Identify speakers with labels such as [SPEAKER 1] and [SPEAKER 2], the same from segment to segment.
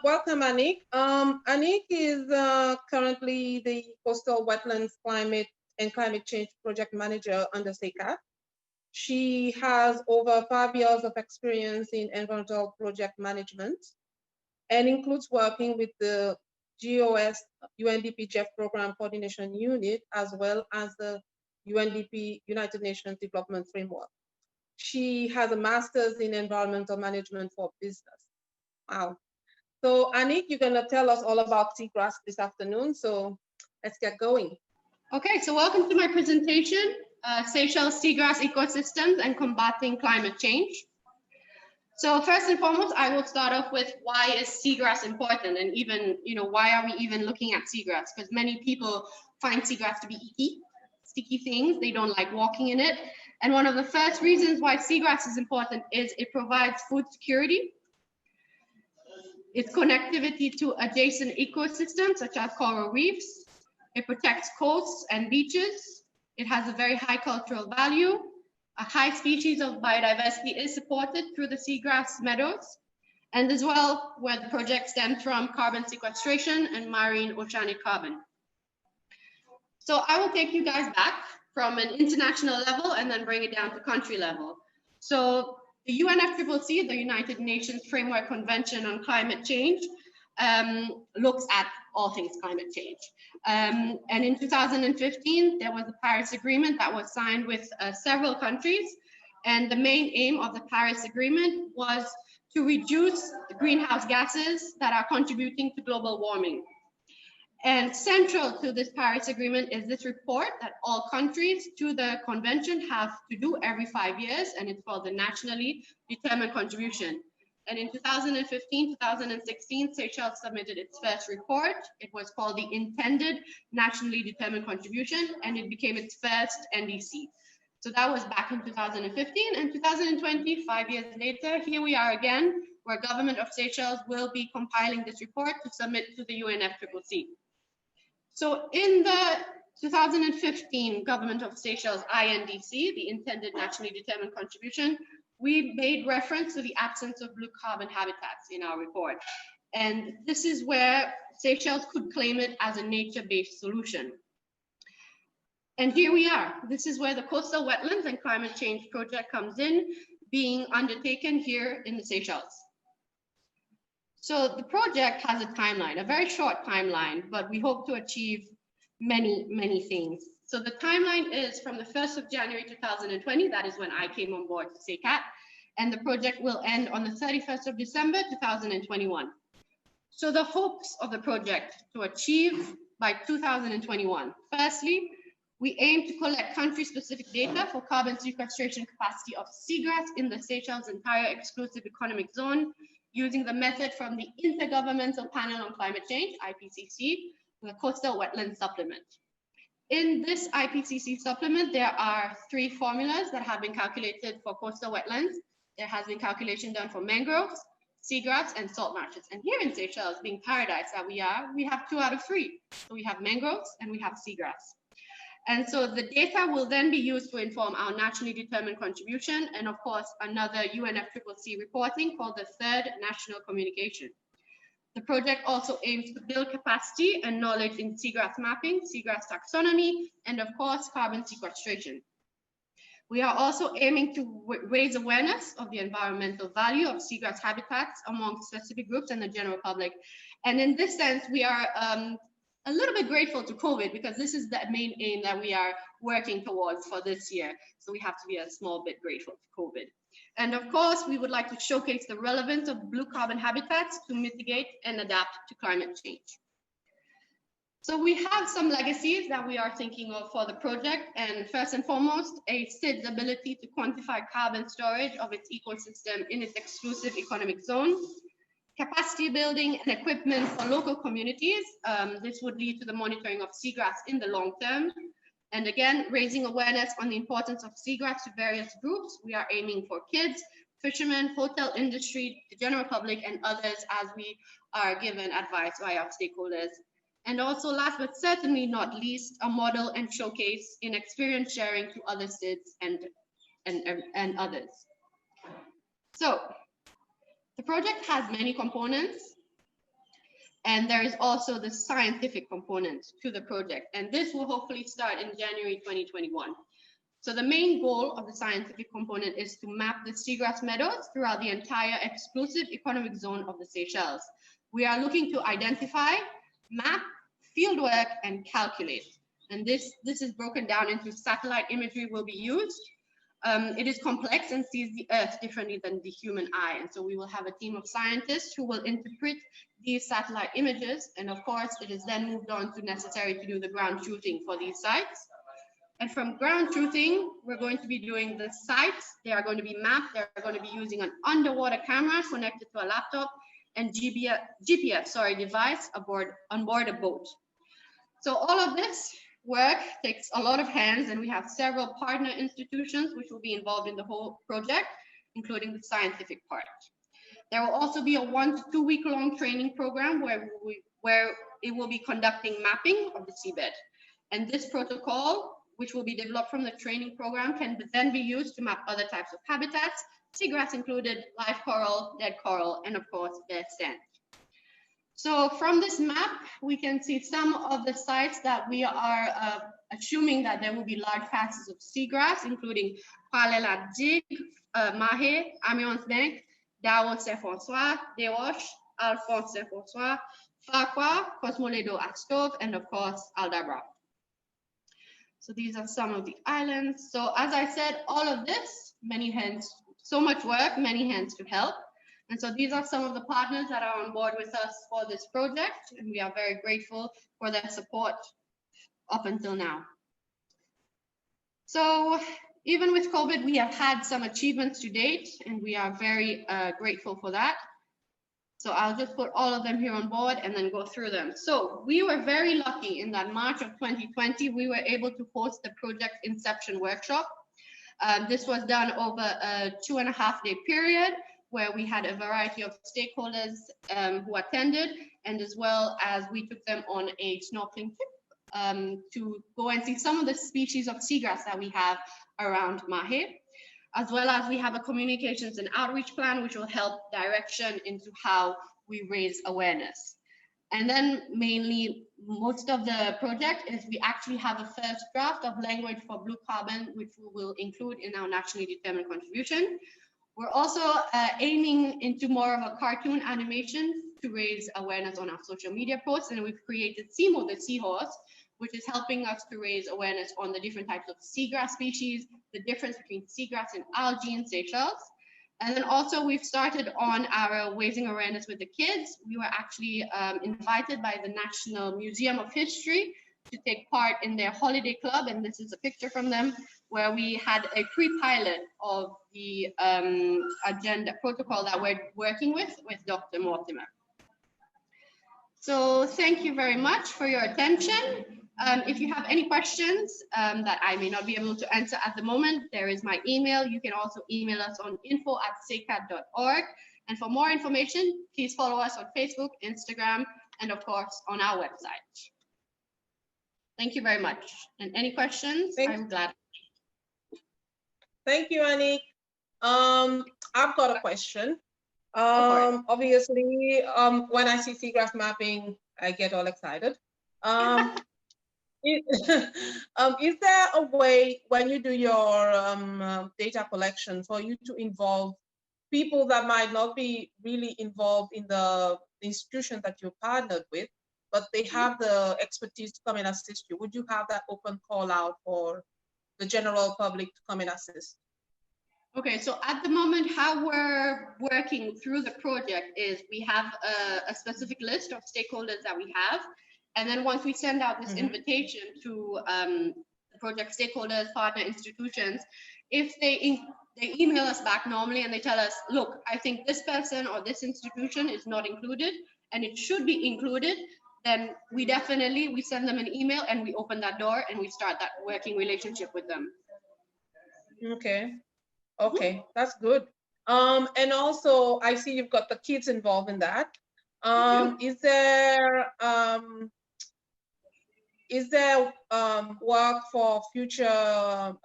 [SPEAKER 1] welcome, Annike. Annike is currently the Coastal Wetlands Climate and Climate Change Project Manager under SeyCCAT. She has over 5 years of experience in environmental project management and includes working with the GOS-UNDP-GEF Programme Coordination Unit, as well as the UNDP United Nations Development Framework. She has a master's in environmental management for business. Wow. So Annike, you're gonna tell us all about seagrass this afternoon. So let's get going.
[SPEAKER 2] Okay, so welcome to my presentation, Seychelles Seagrass Ecosystems and Combating Climate Change. So first and foremost, I will start off with why is seagrass important, and even, why are we even looking at seagrass? Because many people find seagrass to be icky, sticky things. They don't like walking in it. And one of the first reasons why seagrass is important is it provides food security. Its connectivity to adjacent ecosystems such as coral reefs. It protects coasts and beaches. It has a very high cultural value. A high species of biodiversity is supported through the seagrass meadows, and as well where the project stems from carbon sequestration and marine oceanic carbon. So I will take you guys back from an international level and then bring it down to country level. So the UNFCCC, the United Nations Framework Convention on Climate Change, looks at all things climate change. And in 2015, there was the Paris Agreement that was signed with several countries. And the main aim of the Paris Agreement was to reduce the greenhouse gases that are contributing to global warming. And central to this Paris Agreement is this report that all countries to the convention have to do every 5 years, and it's called the Nationally Determined Contribution. And in 2015, 2016, Seychelles submitted its first report. It was called the Intended Nationally Determined Contribution, and it became its first NDC. So that was back in 2015, and 2020, 5 years later, here we are again, where government of Seychelles will be compiling this report to submit to the UNFCCC. So in the 2015 government of Seychelles INDC, the Intended Nationally Determined Contribution, we made reference to the absence of blue carbon habitats in our report. And this is where Seychelles could claim it as a nature-based solution. And here we are. This is where the Coastal Wetlands and Climate Change Project comes in, being undertaken here in the Seychelles. So the project has a timeline, a very short timeline, but we hope to achieve many, many things. So the timeline is from the 1st of January 2020, that is when I came on board to SeyCCAT, and the project will end on the 31st of December 2021. So the hopes of the project to achieve by 2021. Firstly, we aim to collect country-specific data for carbon sequestration capacity of seagrass in the Seychelles' entire exclusive economic zone, using the method from the Intergovernmental Panel on Climate Change, IPCC, the Coastal Wetlands Supplement. In this IPCC supplement, there are 3 formulas that have been calculated for coastal wetlands. There has been calculation done for mangroves, seagrass, and salt marshes. And here in Seychelles, being paradise that we are, we have 2 out of 3. So we have mangroves and we have seagrass. And so the data will then be used to inform our nationally determined contribution, and of course, another UNFCCC reporting called the 3rd National Communication. The project also aims to build capacity and knowledge in seagrass mapping, seagrass taxonomy, and of course, carbon sequestration. We are also aiming to raise awareness of the environmental value of seagrass habitats among specific groups and the general public. And in this sense, we are a little bit grateful to COVID, because this is the main aim that we are working towards for this year. So we have to be a small bit grateful to COVID. And of course, we would like to showcase the relevance of blue carbon habitats to mitigate and adapt to climate change. So we have some legacies that we are thinking of for the project. And first and foremost, a SID's ability to quantify carbon storage of its ecosystem in its exclusive economic zone. Capacity building and equipment for local communities. This would lead to the monitoring of seagrass in the long term. And again, raising awareness on the importance of seagrass to various groups. We are aiming for kids, fishermen, hotel industry, the general public, and others as we are given advice by our stakeholders. And also last but certainly not least, a model and showcase in experience sharing to other SIDs and others. So the project has many components. And there is also the scientific component to the project. And this will hopefully start in January 2021. So the main goal of the scientific component is to map the seagrass meadows throughout the entire exclusive economic zone of the Seychelles. We are looking to identify, map, fieldwork, and calculate. And this is broken down into satellite imagery will be used. It is complex and sees the Earth differently than the human eye. And so we will have a team of scientists who will interpret these satellite images. And of course, it is then moved on to necessary to do the ground truthing for these sites. And from ground truthing, we're going to be doing the sites. They are going to be mapped. They're going to be using an underwater camera connected to a laptop and GPS device on board a boat. So all of this work takes a lot of hands, and we have several partner institutions which will be involved in the whole project, including the scientific part. There will also be a 1 to 2 week long training program where it will be conducting mapping of the seabed. And this protocol, which will be developed from the training program, can then be used to map other types of habitats, seagrass included, live coral, dead coral, and of course, their sand. So from this map, we can see some of the sites that we are assuming that there will be large patches of seagrass, including Palela Dig, Mahé, Amiens Bank, Dao Saint-François, Desroches, Alphonse Saint-François, Faure, Cosmoledo Astove, and of course, Aldabra. So these are some of the islands. So as I said, all of this, many hands, so much work, many hands to help. And so these are some of the partners that are on board with us for this project, and we are very grateful for their support up until now. So even with COVID, we have had some achievements to date, and we are very grateful for that. So I'll just put all of them here on board and then go through them. So we were very lucky in that March of 2020, we were able to host the project inception workshop. This was done over a 2.5-day period, where we had a variety of stakeholders who attended, and as well as we took them on a snorkeling trip to go and see some of the species of seagrass that we have around Mahé, as well as we have a communications and outreach plan, which will help direction into how we raise awareness. And then mainly, most of the project is we actually have a first draft of language for blue carbon, which we will include in our nationally determined contribution. We're also aiming into more of a cartoon animation to raise awareness on our social media posts. And we've created Simo, the seahorse, which is helping us to raise awareness on the different types of seagrass species, the difference between seagrass and algae in Seychelles. And then also we've started on our raising awareness with the kids. We were actually invited by the National Museum of History to take part in their holiday club. And this is a picture from them, where we had a pre-pilot of the agenda protocol that we're working with Dr. Mortimer. So thank you very much for your attention. If you have any questions that I may not be able to answer at the moment, there is my email. You can also email us on info@seycat.org. And for more information, please follow us on Facebook, Instagram, and of course on our website. Thank you very much. And any questions, I'm glad.
[SPEAKER 1] Thank you, Annike. I've got a question. Obviously, when I see seagrass mapping, I get all excited. Is there a way when you do your data collection for you to involve people that might not be really involved in the institution that you're partnered with, but they have the expertise to come and assist you? Would you have that open call out for the general public to come and assist?
[SPEAKER 2] Okay, so at the moment, how we're working through the project is we have a specific list of stakeholders that we have. And then once we send out this invitation to the project stakeholders, partner institutions, if they email us back normally and they tell us, look, I think this person or this institution is not included and it should be included, then we send them an email and we open that door and we start that working relationship with them.
[SPEAKER 1] Okay, that's good. And also I see you've got the kids involved in that. Is there work for future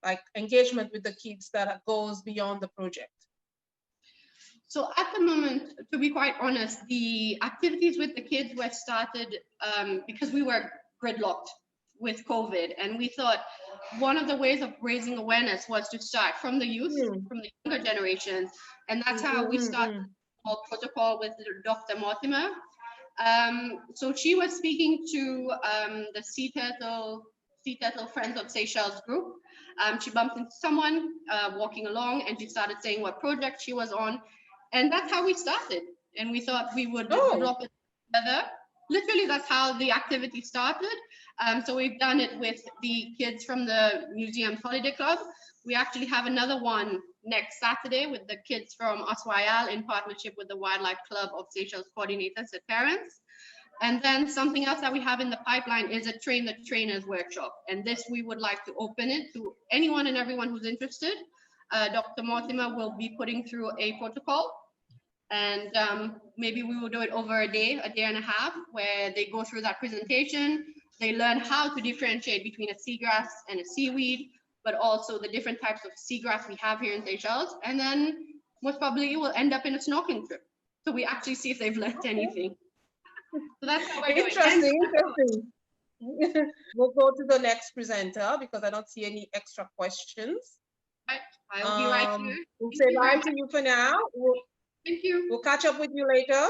[SPEAKER 1] like engagement with the kids that goes beyond the project?
[SPEAKER 2] So at the moment, to be quite honest, the activities with the kids were started because we were gridlocked with COVID, and we thought one of the ways of raising awareness was to start from the youth, from the younger generations, and that's how we started our protocol with Dr. Mortimer. So she was speaking to the Sea Turtle Friends of Seychelles group. She bumped into someone walking along, and she started saying what project she was on. And that's how we started. And we thought we would develop it together. Literally, that's how the activity started. So we've done it with the kids from the Museum's Holiday Club. We actually have another one next Saturday with the kids from Oswayal in partnership with the Wildlife Club of Seychelles coordinators and parents. And then something else that we have in the pipeline is a Train the Trainers workshop. And this, we would like to open it to anyone and everyone who's interested. Dr. Mortimer will be putting through a protocol, and maybe we will do it over a day and a half, where they go through that presentation. They learn how to differentiate between a seagrass and a seaweed, but also the different types of seagrass we have here in Seychelles. And then most probably we'll end up in a snorkeling trip. So we actually see if they've learned anything. So that's how we're
[SPEAKER 1] interesting. We'll go to the next presenter because I don't see any extra questions.
[SPEAKER 2] Right. I will be right here.
[SPEAKER 1] We'll say bye to you for now.
[SPEAKER 2] Thank you.
[SPEAKER 1] We'll catch up with you later.